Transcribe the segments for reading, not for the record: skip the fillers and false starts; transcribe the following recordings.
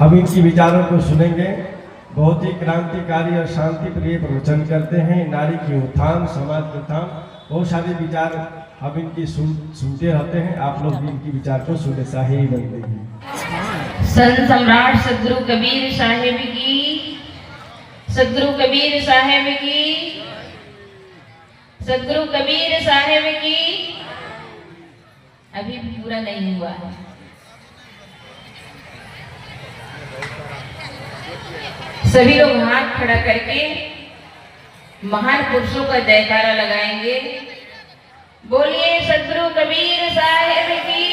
हम इनकी विचारों को सुनेंगे। बहुत ही क्रांतिकारी और शांति प्रिय प्रवचन करते हैं। नारी की उत्थान, समाज के उत्थान, बहुत सारे विचार हम इनकी सुनते रहते हैं। आप लोग भी इनकी विचार को सुने। साहिब बंदी संत सम्राट सदगुरु कबीर साहिब की, सदगुरु कबीर साहिब की, सदगुरु कबीर साहिब की। अभी भी पूरा नहीं हुआ है। सभी लोग हाथ खड़ा करके महान पुरुषों का जयकारा लगाएंगे। बोलिए सदगुरु कबीर साहिब की,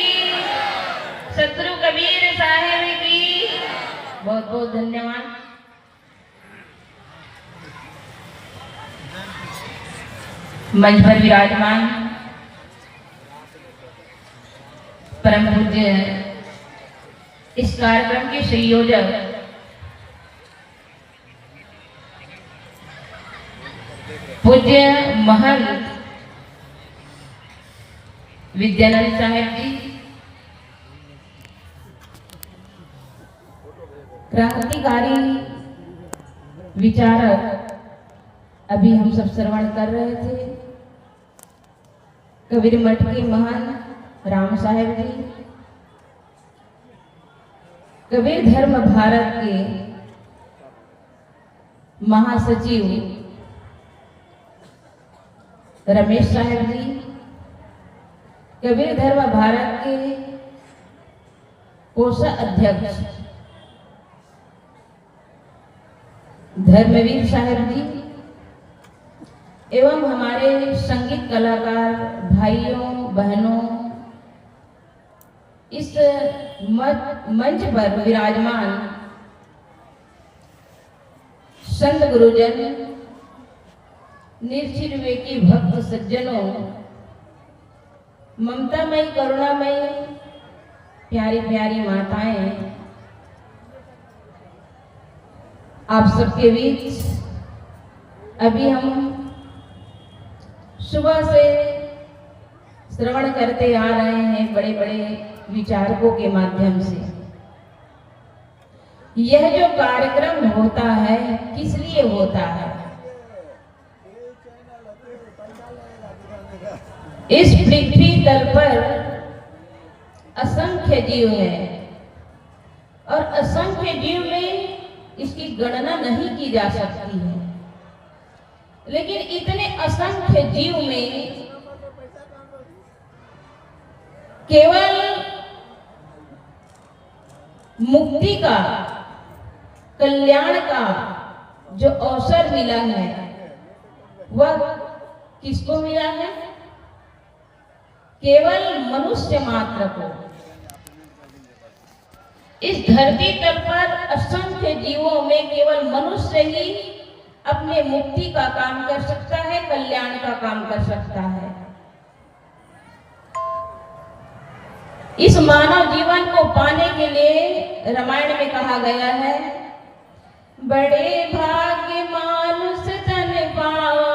सदगुरु कबीर साहिब की। बहुत बहुत धन्यवाद। मंच पर विराजमान परम पूज्य इस कार्यक्रम के संयोजक पूज्य महंत विद्यानंद साहेब जी, क्रांतिकारी विचारक अभी हम सब श्रवण कर रहे थे। कबीर मठ के महंत राम साहेब जी, कबीर धर्म भारत के महासचिव रमेश साहेब जी, कबीर धर्म भारत के कोषाध्यक्ष धर्मवीर साहेब जी, एवं हमारे संगीत कलाकार भाइयों बहनों, इस मंच पर विराजमान संत गुरुजन, निर्चिर विवेकी भक्त सज्जनों, ममतामयी करुणामयी प्यारी प्यारी माताएं, आप सबके बीच अभी हम सुबह से श्रवण करते आ रहे हैं बड़े बड़े विचारकों के माध्यम से। यह जो कार्यक्रम होता है किस लिए होता है? इस पृथ्वी तल पर असंख्य जीव हैं और असंख्य जीव में इसकी गणना नहीं की जा सकती है। लेकिन इतने असंख्य जीव में केवल मुक्ति का, कल्याण का जो अवसर मिला है वह किसको मिला है? केवल मनुष्य मात्र को। इस धरती तल पर असंख्य जीवों में केवल मनुष्य ही अपने मुक्ति का काम कर सकता है, कल्याण का काम कर सकता है। इस मानव जीवन को पाने के लिए रामायण में कहा गया है, बड़े भाग्य मानुष तन पावा,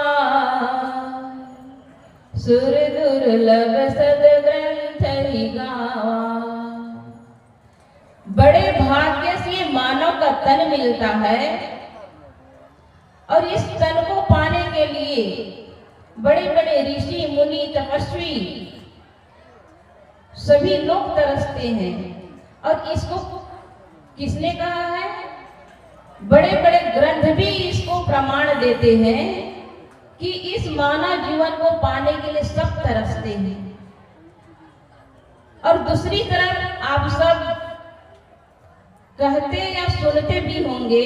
सुर दुर्लभ सदग्रंथ ही गावा। बड़े भाग्य से मानव का तन मिलता है और इस तन को पाने के लिए बड़े बड़े ऋषि मुनि तपस्वी सभी लोग तरसते हैं। और इसको किसने कहा है? बड़े बड़े ग्रंथ भी इसको प्रमाण देते हैं कि इस मानव जीवन को पाने के लिए सब तरसते हैं। और दूसरी तरफ आप सब कहते या सुनते भी होंगे,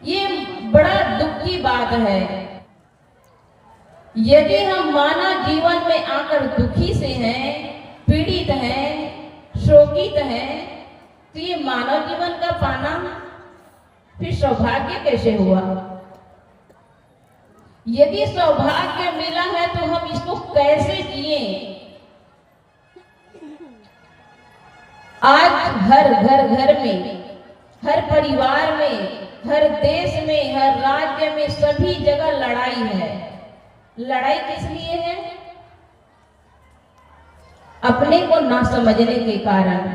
ये बड़ा दुख की बात है, यदि हम मानव जीवन में आकर दुखी से हैं, पीड़ित हैं, शोकित हैं, तो ये मानव जीवन का पाना फिर सौभाग्य कैसे हुआ? यदि सौभाग्य मिला है तो हम इसको कैसे जिए? आज हर घर में, हर परिवार में, हर देश में, हर राज्य में, सभी जगह लड़ाई है। लड़ाई किस लिए है? अपने को ना समझने के कारण,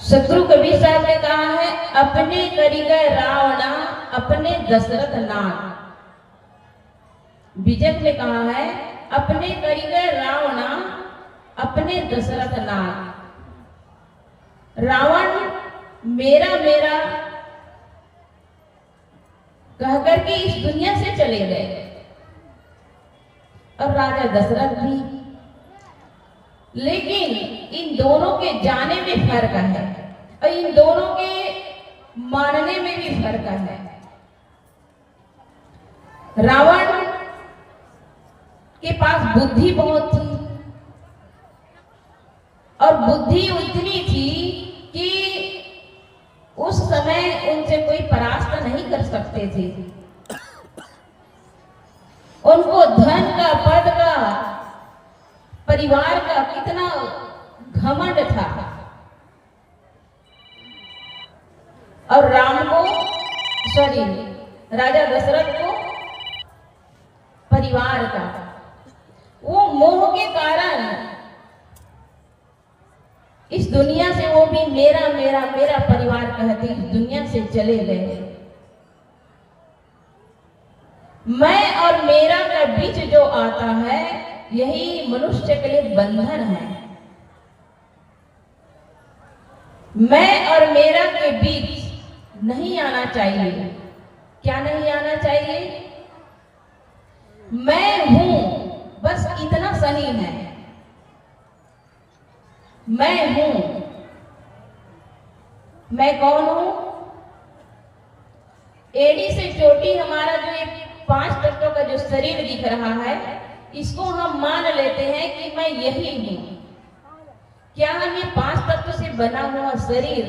सतगुरु कबीर साहब ने कहा है, अपने करी गए रावणा अपने दशरथ नाथ। बीजक ने कहा है, अपने करी गए रावणा अपने दशरथ नाथ। रावण मेरा मेरा कहकर के इस दुनिया से चले गए, और राजा दशरथ भी। लेकिन इन दोनों के जाने में फर्क है, और इन दोनों के मानने में भी फर्क है। रावण के पास बुद्धि बहुत थी, और बुद्धि उतनी थी कि उस समय उनसे कोई परास्त नहीं कर सकते थे। उनको धन का, पद का, परिवार का कितना घमंड था, और राजा दशरथ को परिवार का। वो मोह के कारण इस दुनिया से, वो भी मेरा मेरा मेरा परिवार कहते इस दुनिया से चले गए। मैं और मेरा का बीच जो आता है, यही मनुष्य के लिए बंधन है। मैं और मेरा के बीच नहीं आना चाहिए। क्या नहीं आना चाहिए? मैं हूं, बस इतना सही है। मैं हूं। मैं कौन हूं? एड़ी से चोटी हमारा जो एक 5 तत्वों का जो शरीर दिख रहा है, इसको हम मान लेते हैं कि मैं यही हूं। क्या हम ये 5 तत्व से बना हुआ शरीर,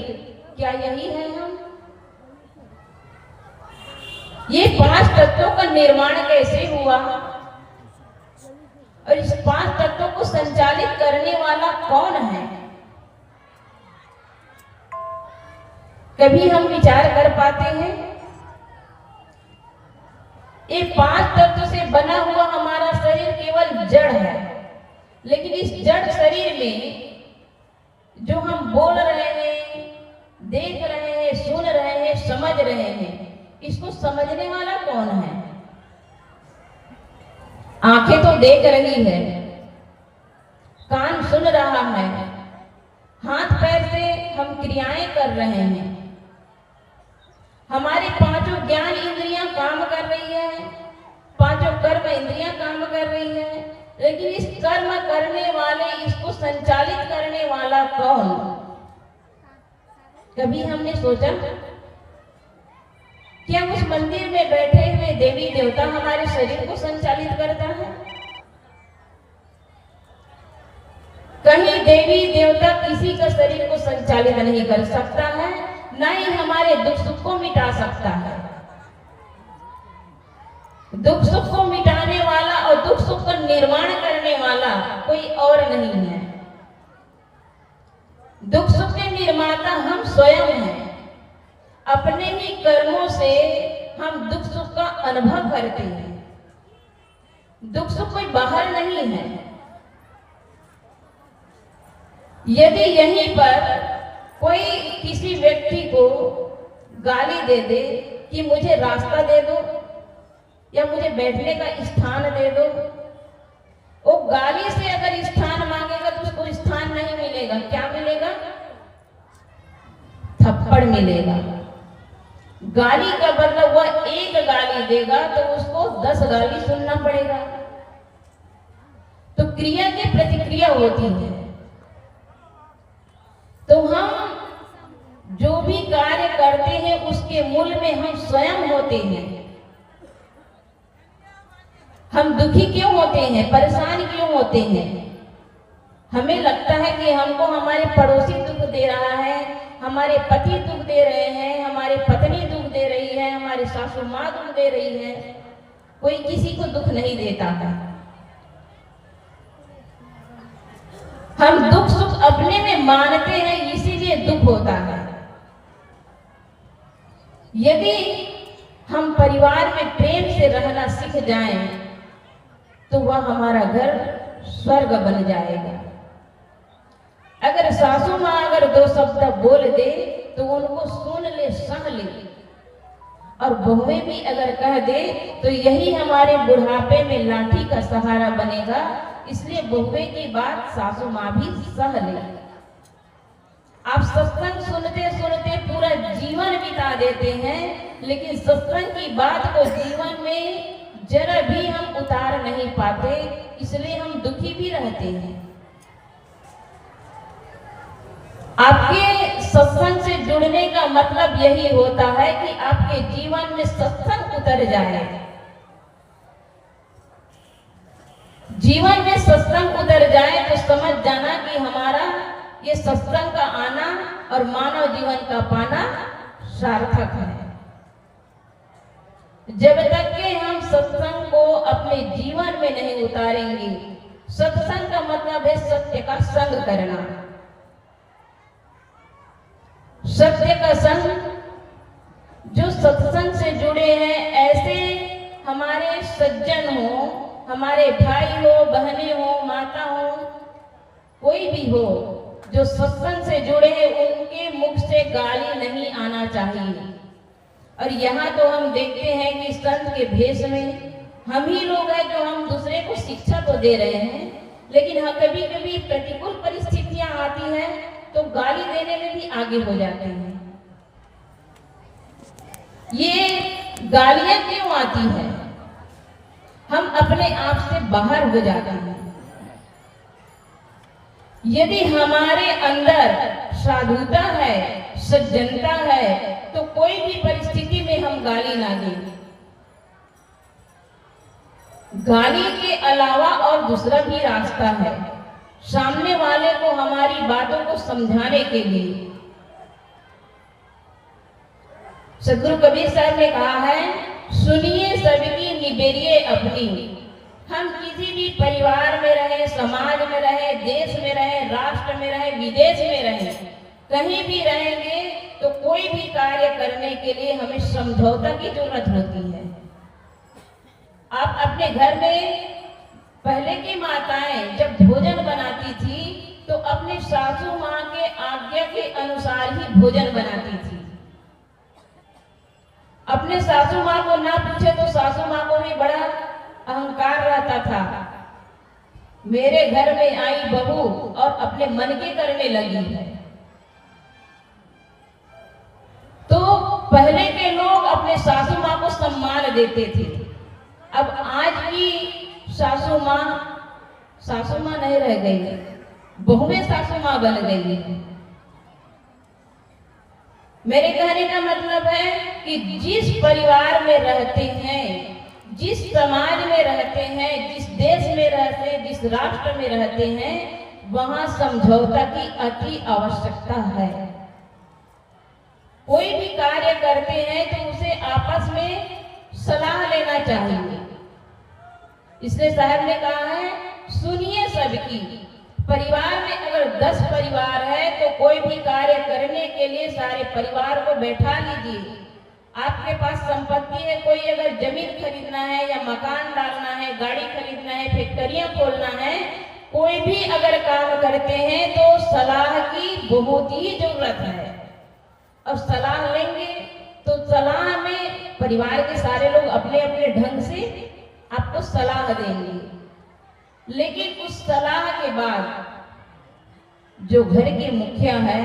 क्या यही है हम? ये 5 तत्वों का निर्माण कैसे हुआ, और इस 5 तत्वों को संचालित करने वाला कौन है? कभी हम विचार कर पाते हैं? ये 5 तत्व से बना हुआ हमारा शरीर केवल जड़ है, लेकिन इस जड़ शरीर में जो हम बोल रहे हैं, देख रहे हैं, सुन रहे हैं, समझ रहे हैं, इसको समझने वाला कौन है? आंखें तो देख रही है, कान सुन रहा है, हाथ पैर से हम क्रियाएं कर रहे हैं, हमारे 5 ज्ञान इंद्रियां काम कर रही है, 5 कर्म इंद्रियां काम कर रही है, लेकिन इस कर्म करने वाले, इसको संचालित करने वाला कौन? कभी हमने सोचा? क्या उस मंदिर में बैठे हुए देवी देवता हमारे शरीर को संचालित करता है? कहीं देवी देवता किसी का शरीर को संचालित नहीं कर सकता है, न ही हमारे दुख सुख को मिटा सकता है। दुख सुख को मिटाने वाला और दुख सुख का निर्माण करने वाला कोई और नहीं है। दुख सुख के निर्माता हम स्वयं हैं। अपने ही कर्मों से हम दुख सुख का अनुभव करते हैं। दुख सुख कोई बाहर नहीं है। यदि यहीं पर कोई किसी व्यक्ति को गाली दे दे कि मुझे रास्ता दे दो या मुझे बैठने का स्थान दे दो, वो गाली से अगर स्थान मांगेगा तो उसको स्थान नहीं मिलेगा। क्या मिलेगा? थप्पड़ मिलेगा। गाली का मतलब वह एक गाली देगा तो उसको 10 गाली सुनना पड़ेगा। तो क्रिया की प्रतिक्रिया होती है। तो हम जो भी कार्य करते हैं उसके मूल में हम स्वयं होते हैं। हम दुखी क्यों होते हैं, परेशान क्यों होते हैं? हमें लगता है कि हमको हमारे पड़ोसी दुख दे रहा है, हमारे पति दुख दे रहे हैं, हमारी पत्नी दुख दे रही है, हमारी सासू माँ दुख दे रही है। कोई किसी को दुख नहीं देता है। हम दुख सुख अपने में मानते हैं, इसीलिए दुख होता है। यदि हम परिवार में प्रेम से रहना सीख जाएं, तो वह हमारा घर स्वर्ग बन जाएगा। अगर सासू माँ अगर अगर दो शब्द बोल दे तो उनको सुन ले, सह ले, और बहुएं भी अगर कह दे तो यही हमारे बुढ़ापे में लाठी का सहारा बनेगा। इसलिए बहुएं की बात सासू माँ भी सह ले। आप सत्संग सुनते सुनते पूरा जीवन बिता देते हैं, लेकिन सत्संग की बात को जीवन में जरा भी हम उतार नहीं पाते, इसलिए हम दुखी भी रहते हैं। आपके सत्संग से जुड़ने का मतलब यही होता है कि आपके जीवन में सत्संग उतर जाए। जीवन में सत्संग उतर जाए तो समझ जाना कि हमारा ये सत्संग का आना और मानव जीवन का पाना सार्थक है। जब तक के हम सत्संग को अपने जीवन में नहीं उतारेंगे, सत्संग का मतलब है सत्य का संग करना। सत्य का संग, जो सत्संग से जुड़े हैं ऐसे हमारे सज्जन हो, हमारे भाई हो, बहनें हो, माता हो, कोई भी हो, जो सत्संग से जुड़े हैं उनके मुख से गाली नहीं आना चाहिए। और यहाँ तो हम देखते हैं कि संत के भेष में हम ही लोग हैं जो हम दूसरे को शिक्षा तो दे रहे हैं, लेकिन हाँ कभी कभी प्रतिकूल परिस्थितियां आती हैं तो गाली देने में भी आगे हो जाते हैं। ये गालियां क्यों आती हैं? हम अपने आप से बाहर हो जाते हैं। यदि हमारे अंदर साधुता है, सज्जनता है, तो कोई भी परिस्थिति में हम गाली ना दें। गाली के अलावा और दूसरा भी रास्ता है सामने वाले को हमारी बातों को समझाने के लिए। सदगुरु कबीर साहब ने कहा है, सुनिए सबकी निबेरिए अपनी। हम किसी भी परिवार में रहे, समाज में रहे, देश में रहे, राष्ट्र में रहे, विदेश में रहे, कहीं भी रहेंगे तो कोई भी कार्य करने के लिए हमें समझौता की जरूरत होती है। आप अपने घर में पहले की माताएं जब भोजन बनाती थी तो अपने सासू माँ के आज्ञा के अनुसार ही भोजन बनाती थी। अपने सासू माँ को ना पूछे तो सासू माँ को भी बड़ा अहंकार रहता था, मेरे घर में आई बहू और अपने मन के करने लगी है। तो पहले के लोग अपने सासू माँ को सम्मान देते थे। अब आज की सासू माँ नहीं रह गई, बहुएं सासू माँ बन गई है। मेरे कहने का मतलब है कि जिस परिवार में रहते हैं, जिस समाज में रहते हैं, जिस देश में रहते हैं, जिस राष्ट्र में रहते हैं, वहां समझौता की अति आवश्यकता है। कोई भी कार्य करते हैं तो उसे आपस में सलाह लेना चाहिए। इसलिए साहब ने कहा है, सुनिए सबकी। परिवार में अगर 10 परिवार है तो कोई भी कार्य करने के लिए सारे परिवार को बैठा लीजिए। आपके पास संपत्ति है, कोई अगर जमीन खरीदना है या मकान डालना है, गाड़ी खरीदना है, फैक्ट्रियां खोलना है, कोई भी अगर काम करते हैं तो सलाह की बहुत ही जरूरत है। और सलाह लेंगे तो सलाह में परिवार के सारे लोग अपने अपने ढंग से आपको सलाह देंगे, लेकिन उस सलाह के बाद जो घर के मुखिया है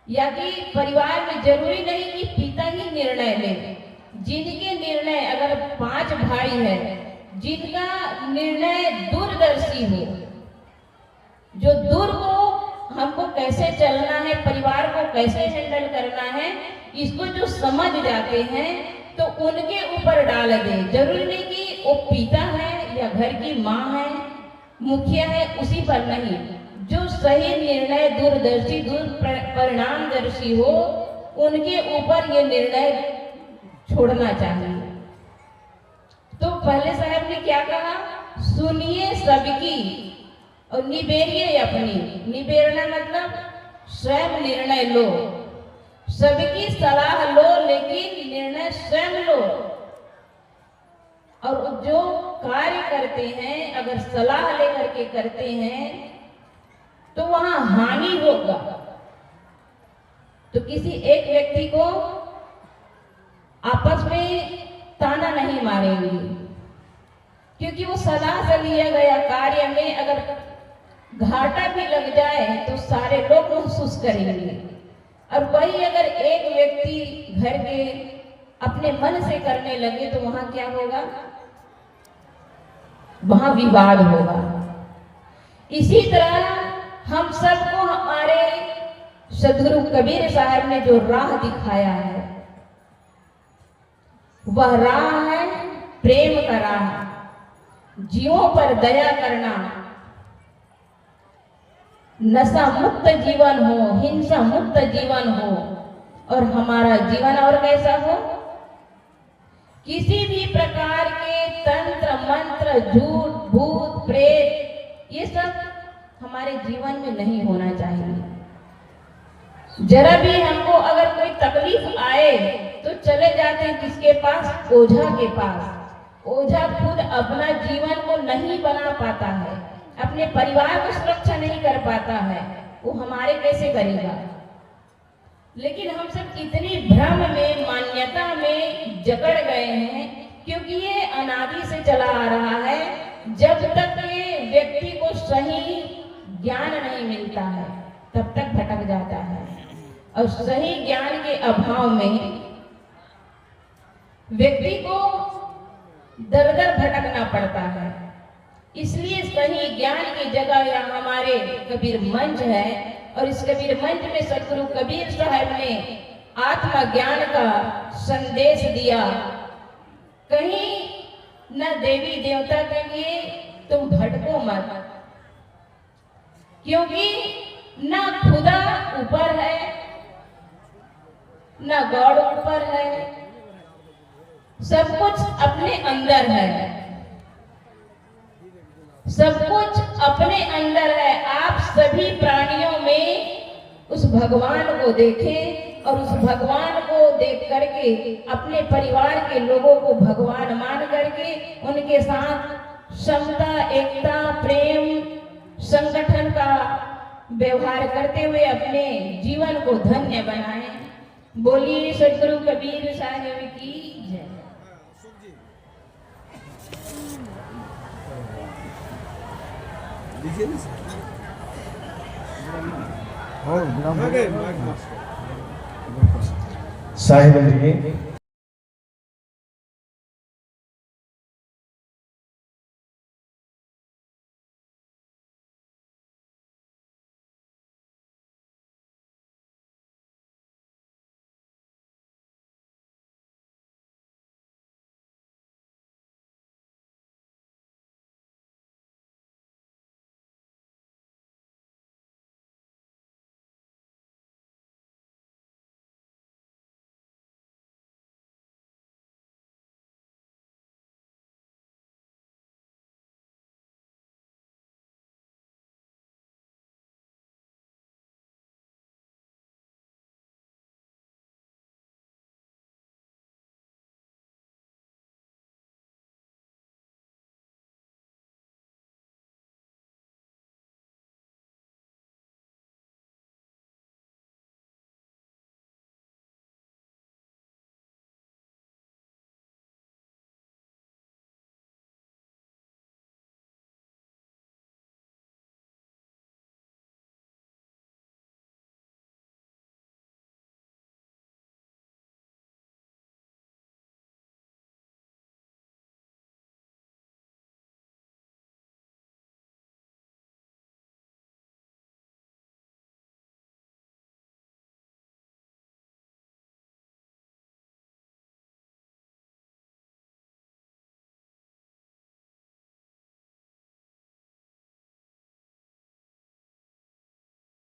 या कि परिवार में जरूरी नहीं कि पिता ही निर्णय ले, जिनके निर्णय अगर 5 भाई है, जिनका निर्णय दूरदर्शी हो, जो दूर को हमको कैसे चलना है, परिवार को कैसे हैंडल करना है, इसको जो समझ जाते हैं तो उनके ऊपर डाल दे। जरूरी नहीं कि वो पिता है या घर की माँ है, मुखिया है, उसी पर नहीं। जो सही निर्णय दूरदर्शी, दूर परिणामदर्शी हो, उनके ऊपर ये निर्णय छोड़ना चाहिए। तो पहले साहब ने क्या कहा, सुनिए सबकी और निबेरिए अपनी। निबेरना मतलब स्वयं निर्णय लो, सबकी सलाह लो लेकिन निर्णय स्वयं लो। और जो कार्य करते हैं अगर सलाह लेकर के करते हैं तो वहां हानि होगा, तो किसी एक व्यक्ति को आपस में ताना नहीं मारेंगे, क्योंकि वो सलाह से लिया गया कार्य में अगर घाटा भी लग जाए तो सारे लोग महसूस करेंगे। और वही अगर एक व्यक्ति घर के अपने मन से करने लगे तो वहां क्या होगा? वहां विवाद होगा। इसी तरह हम सबको हमारे सदगुरु कबीर साहब ने जो राह दिखाया है, वह राह है प्रेम का राह, जीवों पर दया करना, नशा मुक्त जीवन हो, हिंसा मुक्त जीवन हो, और हमारा जीवन और कैसा हो? किसी भी प्रकार के तंत्र मंत्र, झूठ भूत प्रेत, ये सब हमारे जीवन में नहीं होना चाहिए। जरा भी हमको अगर कोई तकलीफ आए तो चले जाते हैं किसके पास? ओझा के पास। ओझा खुद अपना जीवन को नहीं बना पाता है, अपने परिवार को सुरक्षा नहीं कर पाता है, वो हमारे कैसे करेगा? लेकिन हम सब इतनी भ्रम में, मान्यता में जकड़ गए हैं, क्योंकि ये अनादि से चला आ रहा है। जब तक ये व्यक्ति को सही ज्ञान नहीं मिलता है तब तक भटक जाता है, और सही ज्ञान के अभाव में व्यक्ति को दर दर भटकना पड़ता है। इसलिए सही ज्ञान की जगह यहाँ हमारे कबीर मंच है, और इस कबीर मंच में सदगुरु कबीर साहब ने आत्मा ज्ञान का संदेश दिया। कहीं न देवी देवता के लिए तुम भटको मत, क्योंकि न खुदा ऊपर है, न गॉड ऊपर है, सब कुछ अपने अंदर है, सब कुछ अपने अंदर है। आप सभी प्राणियों में उस भगवान को देखें, और उस भगवान को देख करके अपने परिवार के लोगों को भगवान मान करके उनके साथ समता, एकता, प्रेम, संगठन का व्यवहार करते हुए अपने जीवन को धन्य बनाएं। बोलिए सदगुरु कबीर साहिब की जय। साहिब